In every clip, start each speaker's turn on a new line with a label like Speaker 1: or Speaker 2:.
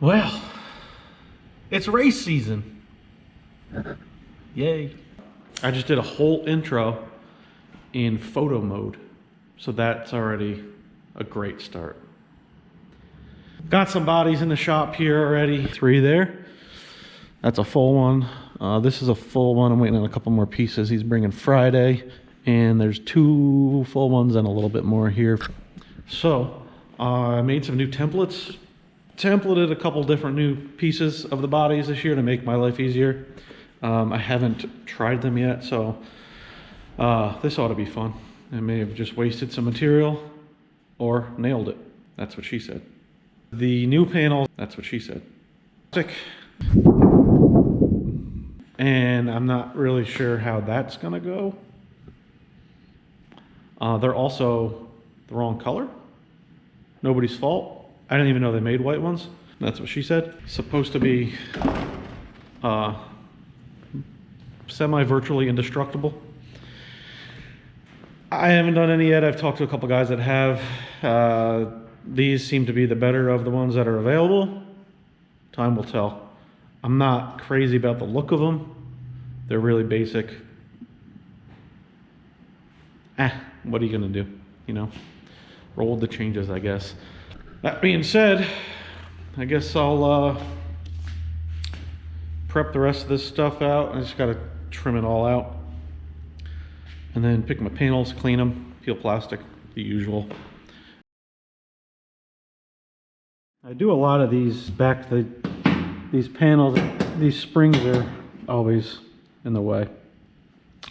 Speaker 1: Well, it's race season. Yay. I just did a whole intro in photo mode, so that's already a great start. Got some bodies in the shop here already. 3 there. That's a full one. This is a full one. I'm waiting on a couple more pieces he's bringing Friday. And there's 2 full ones and a little bit more here. So I made some new templates. Templated a couple different new pieces of the bodies this year to make my life easier. I haven't tried them yet, so this ought to be fun. I may have just wasted some material or nailed it. That's what she said. The new panel, that's what she said. And I'm not really sure how that's gonna go. They're also the wrong color. Nobody's fault. I didn't even know they made white ones. That's what she said. Supposed to be semi-virtually indestructible. I haven't done any yet. I've talked to a couple guys that have. These seem to be the better of the ones that are available. Time will tell. I'm not crazy about the look of them. They're really basic. What are you gonna do? You know, roll with the changes, I guess. That being said, I guess I'll prep the rest of this stuff out. I just gotta trim it all out. And then pick my panels, clean them, peel plastic, the usual. I do a lot of these these panels. These springs are always in the way.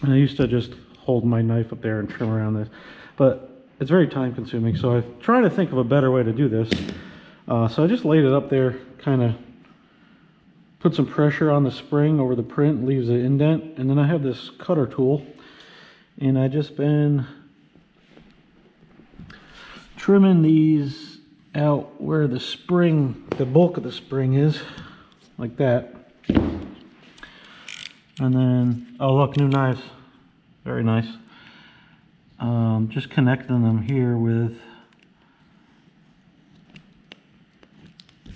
Speaker 1: And I used to just hold my knife up there and trim around this. But it's very time consuming, so I'm trying to think of a better way to do this. So I just laid it up there, kind of put some pressure on the spring over the print, leaves an indent, and then I have this cutter tool, and I just been trimming these out where the spring, the bulk of the spring is, like that. And then, oh look, new knives, very nice. Just connecting them here with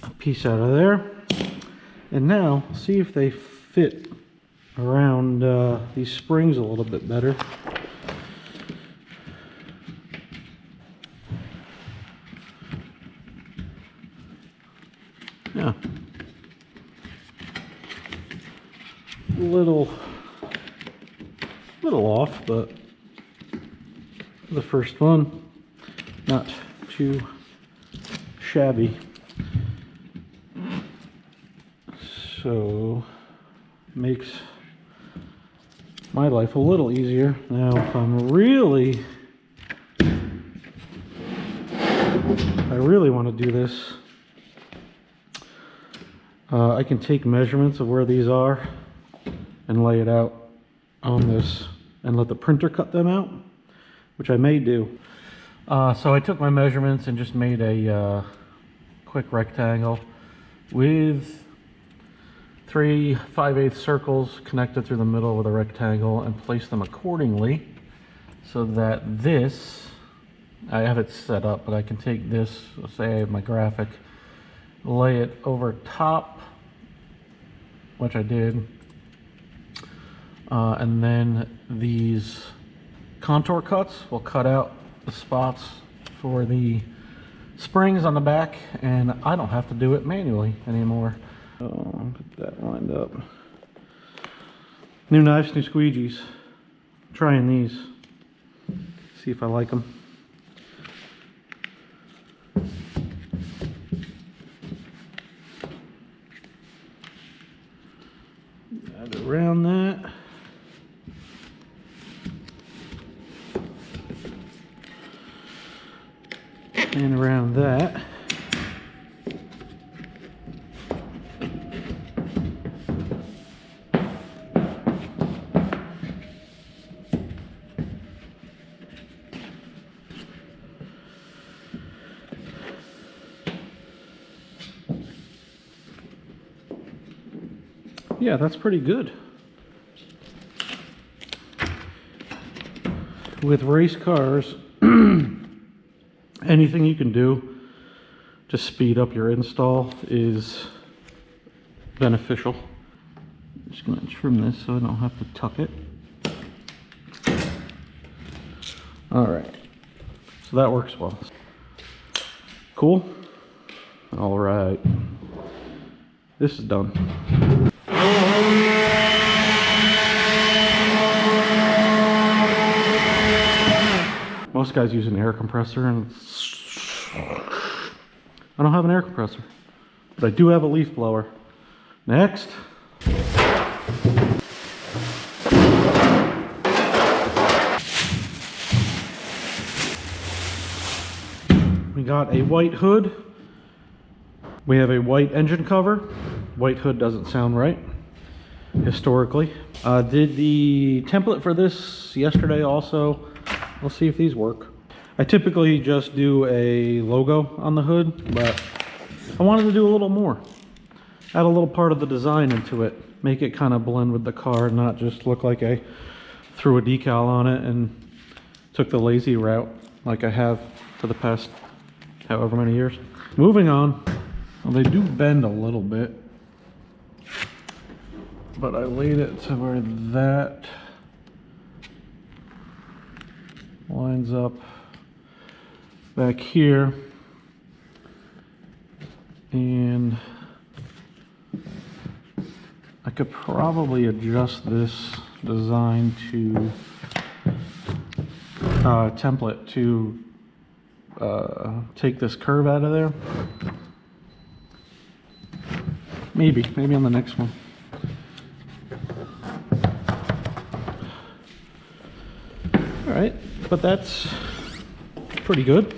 Speaker 1: a piece out of there. And now, see if they fit around these springs a little bit better. Yeah. A little off, but the first one, not too shabby. So makes my life a little easier. Now if I really want to do this, I can take measurements of where these are and lay it out on this and let the printer cut them out, which I may do. So I took my measurements and just made a quick rectangle with 3 5/8 circles connected through the middle with a rectangle and placed them accordingly so that this, I have it set up, but I can take this, let's say I have my graphic, lay it over top, which I did, and then these contour cuts will cut out the spots for the springs on the back, and I don't have to do it manually anymore. Oh, get that lined up. New knives, new squeegees. Trying these. See if I like them. Add around that. And around that. Yeah, that's pretty good. With race cars, anything you can do to speed up your install is beneficial. I'm just going to trim this so I don't have to tuck it. Alright, so that works well. Cool? Alright, this is done. Most guys use an air compressor, and I don't have an air compressor, but I do have a leaf blower. Next. We got a white hood. We have a white engine cover. White hood doesn't sound right, historically. Did the template for this yesterday also. We'll see if these work. I typically just do a logo on the hood, but I wanted to do a little more. Add a little part of the design into it. Make it kind of blend with the car, not just look like I threw a decal on it and took the lazy route like I have for the past however many years. Moving on. Well, they do bend a little bit, but I laid it to where that lines up back here, and I could probably adjust this design to template to take this curve out of there. Maybe on the next one. All right, but that's pretty good.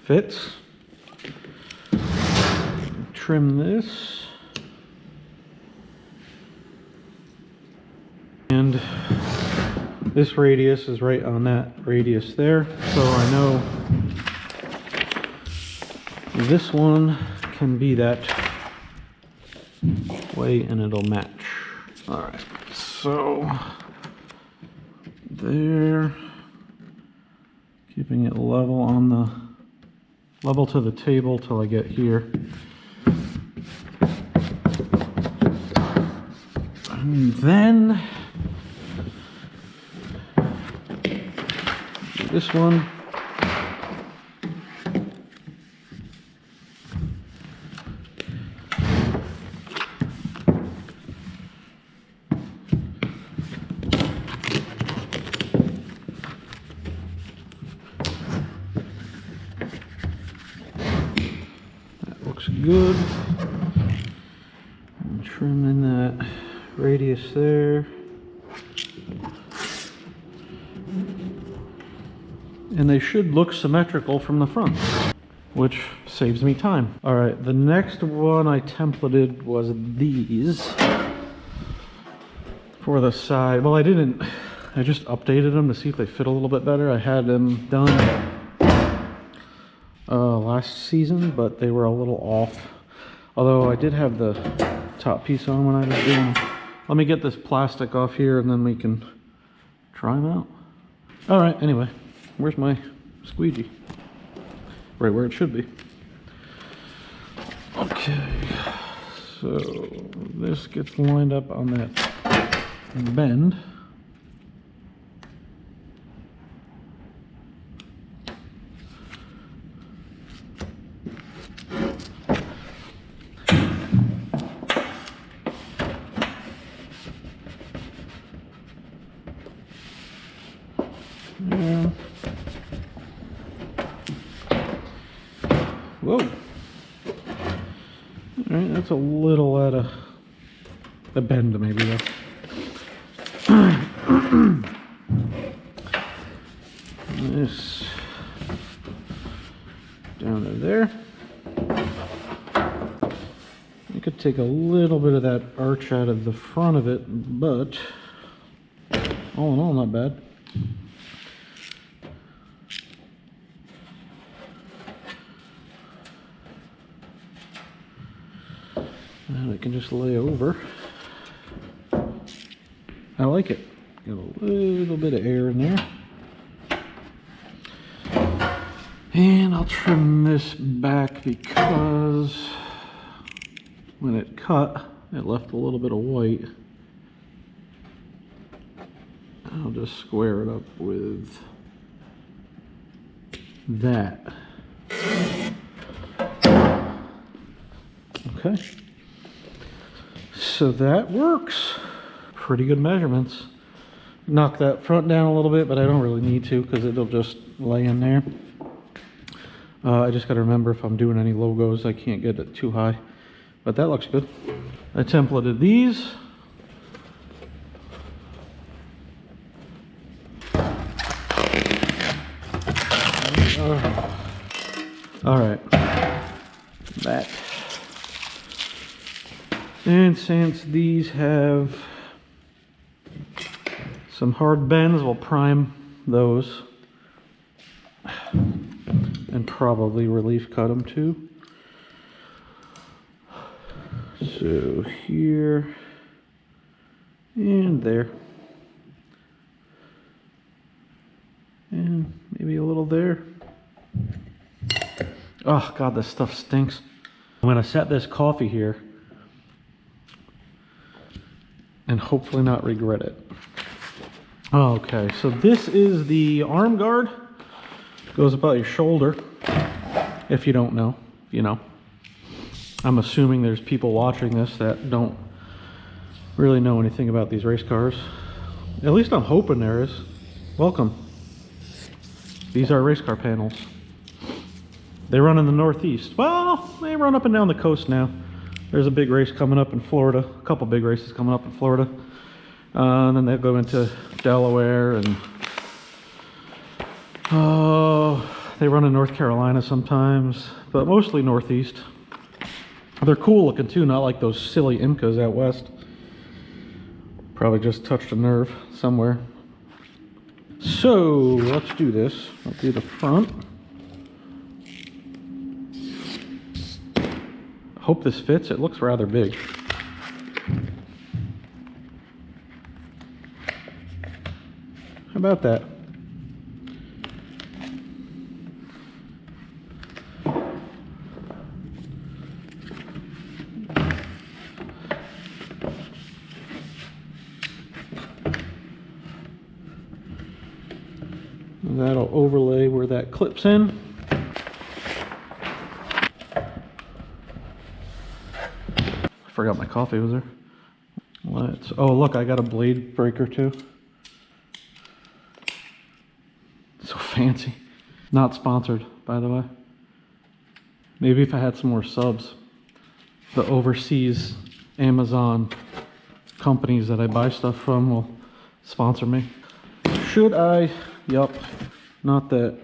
Speaker 1: Fits. Trim this. And this radius is right on that radius there. So I know this one can be that way and it'll match. All right, so there, keeping it level on the level to the table till I get here. And then this one. That looks good. I'm trimming that radius there. And they should look symmetrical from the front, which saves me time. All right, the next one I templated was these for the side. Well, I didn't, I just updated them to see if they fit a little bit better. I had them done last season, but they were a little off. Although I did have the top piece on when I was doing them. Let me get this plastic off here and then we can try them out. All right, anyway. Where's my squeegee? Right where it should be. Okay, so this gets lined up on that bend. Yeah. Whoa. Alright, that's a little out of the bend, maybe though. This down to there. You could take a little bit of that arch out of the front of it, but all in all, not bad. And it can just lay over. I like it. Get a little bit of air in there. And I'll trim this back because when it cut, it left a little bit of white. I'll just square it up with that. Okay. So that works. Pretty good measurements. Knock that front down a little bit, but I don't really need to because it'll just lay in there. I just got to remember if I'm doing any logos, I can't get it too high. But that looks good. I templated these. All right. Back. And since these have some hard bends, we'll prime those. And probably relief cut them too. So here and there. And maybe a little there. Oh God, this stuff stinks. I'm gonna set this coffee here and hopefully not regret it. Okay, so this is the arm guard. Goes about your shoulder, if you don't know, you know. I'm assuming there's people watching this that don't really know anything about these race cars. At least I'm hoping there is. Welcome. These are race car panels. They run in the Northeast. Well, they run up and down the coast now. There's a big race coming up in Florida. A couple big races coming up in Florida. And then they'll go into Delaware and they run in North Carolina sometimes, but mostly Northeast. They're cool looking too, not like those silly IMCAs out west. Probably just touched a nerve somewhere. So let's do this. I'll do the front. Hope this fits. It looks rather big. How about that? And that'll overlay where that clips in. I forgot my coffee was there. Let's, oh look, I got a blade breaker too. So fancy. Not sponsored, by the way. Maybe if I had some more subs. The overseas Amazon companies that I buy stuff from will sponsor me. Should I? Yup. Not that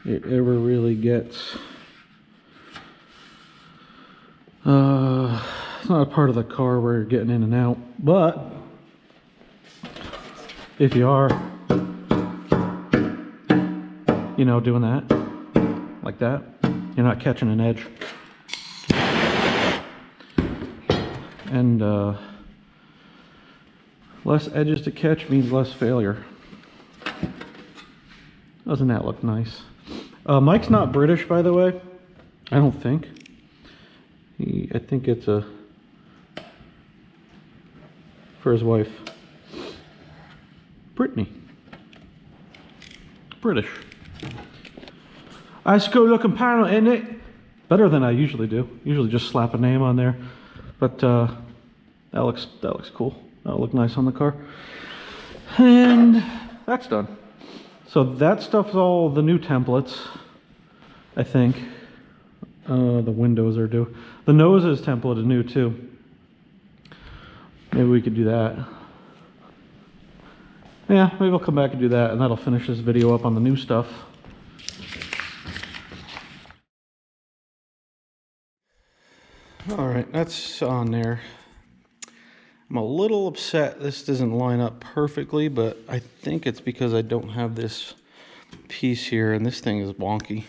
Speaker 1: it ever really gets... it's not a part of the car where you're getting in and out, but if you are, you know, doing that, like that, you're not catching an edge. And less edges to catch means less failure. Doesn't that look nice? Mike's not British, by the way. I don't think. I think it's a for his wife, Brittany. British. Nice good looking panel, isn't it? Better than I usually do. Usually just slap a name on there, but that looks cool. That'll look nice on the car. And that's done. So that stuff's all the new templates, I think. The windows are due. The nose is templated new too. Maybe we could do that. Yeah, maybe I'll come back and do that, and that'll finish this video up on the new stuff. All right, that's on there. I'm a little upset this doesn't line up perfectly, but I think it's because I don't have this piece here, and this thing is wonky.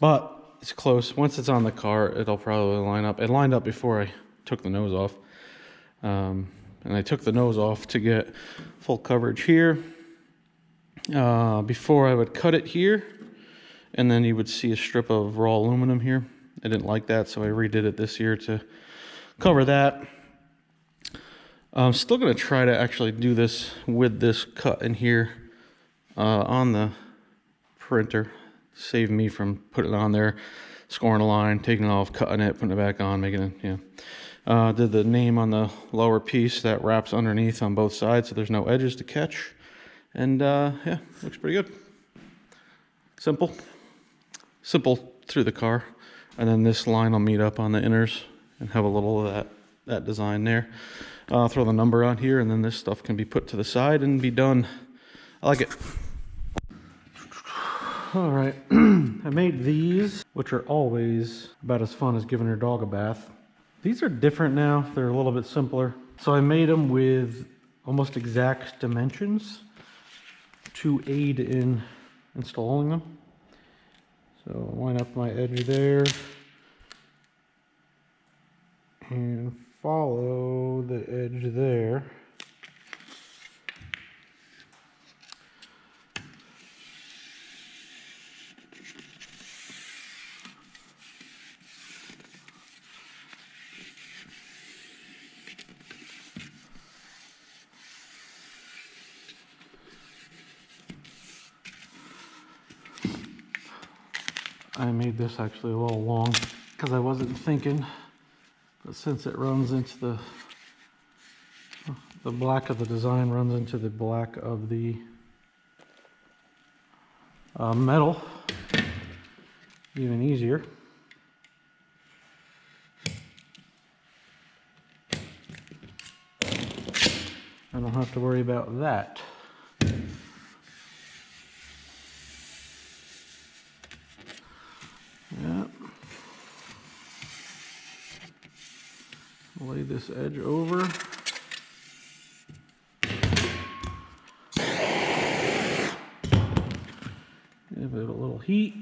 Speaker 1: But it's close. Once it's on the car, it'll probably line up. It lined up before I took the nose off. And I took the nose off to get full coverage here. Before I would cut it here, and then you would see a strip of raw aluminum here. I didn't like that, so I redid it this year to cover that. I'm still going to try to actually do this with this cut in here on the printer. Save me from putting it on there, scoring a line, taking it off, cutting it, putting it back on, making it, yeah. Did the name on the lower piece that wraps underneath on both sides so there's no edges to catch. And yeah, looks pretty good. Simple through the car. And then this line will meet up on the inners and have a little of that design there. Throw the number on here, and then this stuff can be put to the side and be done. I like it. All right, I made these, which are always about as fun as giving your dog a bath. These are different now. They're a little bit simpler. So I made them with almost exact dimensions to aid in installing them. So line up my edge there and follow the edge there. I made this actually a little long because I wasn't thinking, but since it runs into the black of the design runs into the black of the metal, even easier. I don't have to worry about that. Yeah. Lay this edge over. Give it a little heat.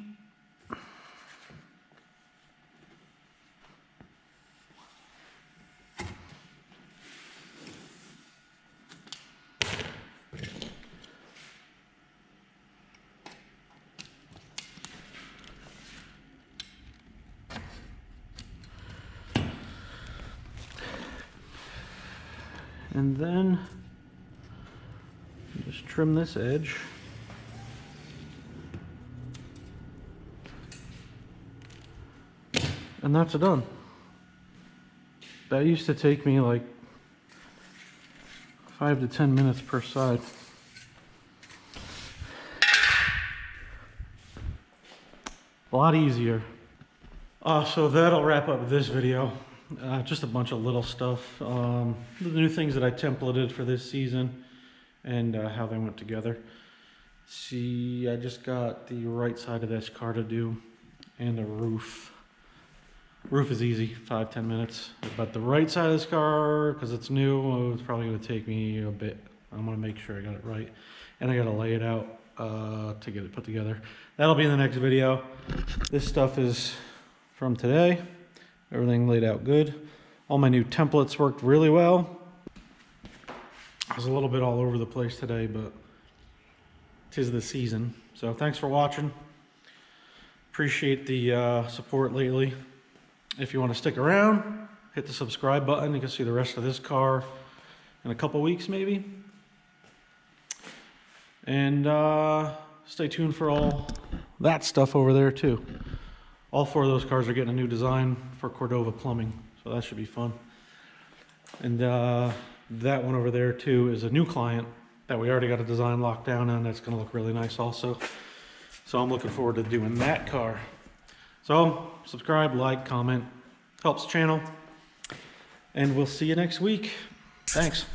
Speaker 1: And then just trim this edge. And that's done. That used to take me like 5 to 10 minutes per side. A lot easier. So that'll wrap up this video. Just a bunch of little stuff. The new things that I templated for this season and how they went together. See, I just got the right side of this car to do and the roof. Roof is easy, 5-10 minutes. But the right side of this car, because it's new, it's probably going to take me a bit. I'm going to make sure I got it right. And I got to lay it out to get it put together. That'll be in the next video. This stuff is from today. Everything laid out good. All my new templates worked really well. I was a little bit all over the place today, but 'tis the season. So thanks for watching. Appreciate the support lately. If you want to stick around, hit the subscribe button. You can see the rest of this car in a couple weeks maybe. And stay tuned for all that stuff over there too. All 4 of those cars are getting a new design for Cordova plumbing, so that should be fun. And that one over there too is a new client that we already got a design locked down on. That's going to look really nice also. So I'm looking forward to doing that car. So subscribe, like, comment, helps the channel, and we'll see you next week. Thanks.